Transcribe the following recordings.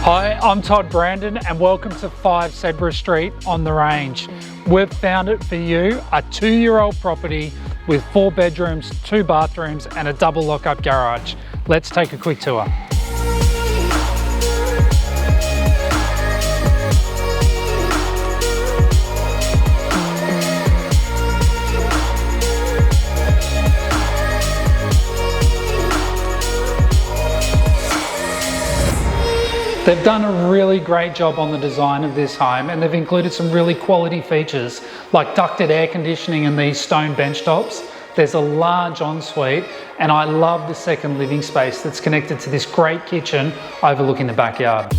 Hi, I'm Todd Brandon and welcome to 5 Sedborough Street on the Range. We've found it for you, a 2-year-old property with 4 bedrooms, 2 bathrooms and a double lock-up garage. Let's take a quick tour. They've done a really great job on the design of this home, and they've included some really quality features like ducted air conditioning and these stone bench tops. There's a large ensuite, and I love the second living space that's connected to this great kitchen overlooking the backyard.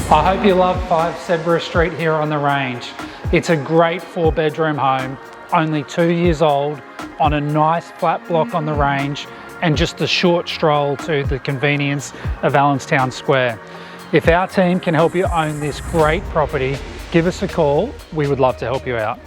I hope you love 5 Sedborough Street here on the Range. It's a great 4-bedroom home, only 2 years old, on a nice flat block on the Range, and just a short stroll to the convenience of Allenstown Square. If our team can help you own this great property, give us a call. We would love to help you out.